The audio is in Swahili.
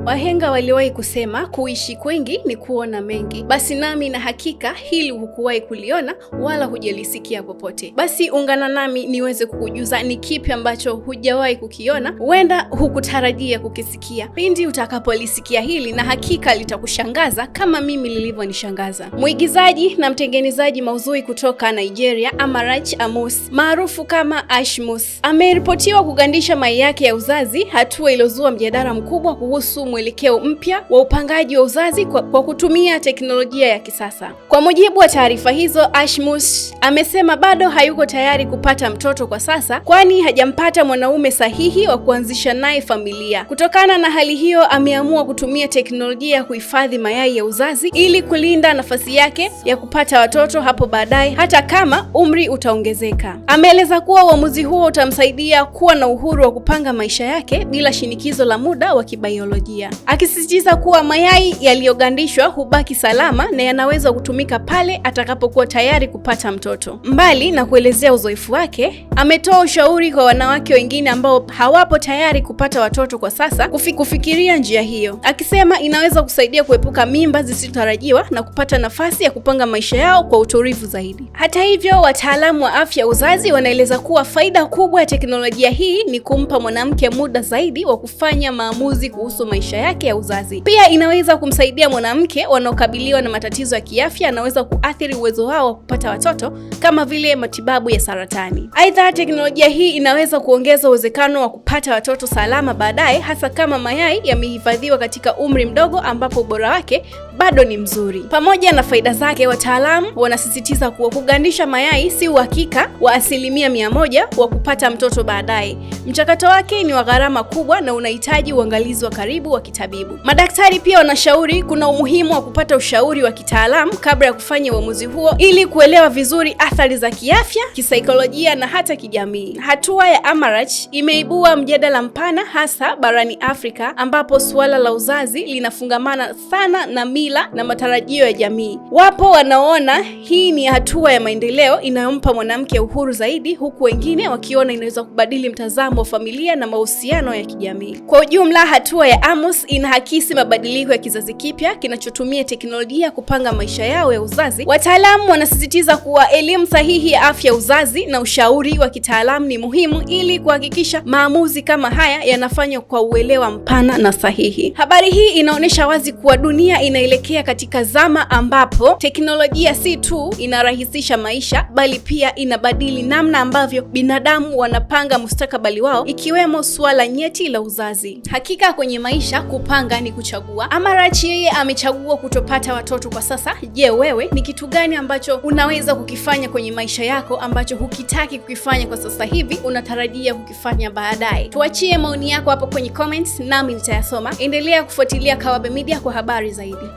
Wahenga waliwahi kusema kuishi kwingi ni kuona mengi. Basi nami na hakika hili hukuwahi kuliona wala hujalisikia popote. Basi ungana nami niweze kukujuza ni kipi ambacho hujawahi kukiona, huenda hukutarajia kukisikia. Pindi utakapolisikia hili na hakika litakushangaza kama mimi lilivyonishangaza. Mwigizaji na mtengenezaji maudhui kutoka Nigeria, Amarachi Amos, maarufu kama Ashmus, ameripotiwa kugandisha mayai yake ya uzazi, hatua iliyozua mjadala mkubwa kuhusu mwelekeo mpya wa upangaji wa uzazi kwa kutumia teknolojia ya kisasa. Kwa mujibu wa taarifa hizo, Ashmus amesema bado hayuko tayari kupata mtoto kwa sasa, kwani hajampata mwanaume sahihi wa kuanzisha naye familia. Kutokana na hali hiyo, ameamua kutumia teknolojia ya kuhifadhi mayai ya uzazi ili kulinda nafasi yake ya kupata watoto hapo baadaye, hata kama umri utaongezeka. Ameeleza kuwa uamuzi huo utamsaidia kuwa na uhuru wa kupanga maisha yake bila shinikizo la muda wa kibiolojia, akisisitiza kuwa mayai yaliyogandishwa hubaki salama na yanaweza kutumika pale atakapokuwa tayari kupata mtoto. Mbali na kuelezea uzoefu wake, ametoa ushauri kwa wanawake wengine ambao hawapo tayari kupata watoto kwa sasa kufikiria njia hiyo, akisema inaweza kusaidia kuepuka mimba zisizotarajiwa na kupata nafasi ya kupanga maisha yao kwa utulivu zaidi. Hata hivyo, wataalamu wa afya ya uzazi wanaeleza kuwa faida kubwa ya teknolojia hii ni kumpa mwanamke muda zaidi wa kufanya maamuzi kuhusu maisha yake ya uzazi. Pia inaweza kumsaidia mwanamke wanaokabiliwa na matatizo ya kiafya, anaweza kuathiri uwezo wao wa kupata watoto kama vile matibabu ya saratani. Aidha, teknolojia hii inaweza kuongeza uwezekano wa kupata watoto salama baadaye, hasa kama mayai yamehifadhiwa katika umri mdogo ambapo ubora wake bado ni mzuri. Pamoja na faida zake, wataalamu wanasisitiza kuwa kugandisha mayai si uhakika wa 100% wa kupata mtoto baadaye. Mchakato wake ni wa gharama kubwa na unahitaji uangalizi wa karibu wa kitabibu. Madaktari pia wanashauri kuna umuhimu wa kupata ushauri wa kitaalamu kabla ya kufanya uamuzi huo ili kuelewa vizuri athari za kiafya, kisaikolojia na hata kijamii. Hatua ya Amarachi imeibua mjadala mpana, hasa barani Afrika ambapo suala la uzazi linafungamana sana na mila na matarajio ya jamii. Wapo wanaona hii ni hatua ya maendeleo inayompa mwanamke uhuru zaidi, huku wengine wakiona inaweza kubadili mtazamo wa familia na mahusiano ya kijamii. Kwa ujumla, hatua ya Amos inahakisi mabadiliko ya kizazi kipya kinachotumia teknolojia kupanga maisha yao ya uzazi. Wataalamu wanasisitiza kuwa elimu sahihi ya afya ya uzazi na ushauri wa kitaalamu ni muhimu ili kuhakikisha maamuzi kama haya yanafanywa kwa uelewa mpana na sahihi. Habari hii inaonyesha wazi kuwa dunia inaelekea katika zama ambapo teknolojia si tu inarahisisha maisha, bali pia inabadili namna ambavyo binadamu wanapanga mustakabali wao, ikiwemo suala nyeti la uzazi. Hakika kwenye maisha kupanga ni kuchagua. Amarachi yeye amechagua kutopata watoto kwa sasa. Je, wewe ni kitu gani ambacho unaweza kukifanya kwenye maisha yako ambacho hukitaki kukifanya kwa sasa hivi, unatarajia kukifanya baadaye? Tuachie maoni yako hapo kwenye comments nami nitayasoma. Endelea kufuatilia Kawabe Media kwa habari zaidi.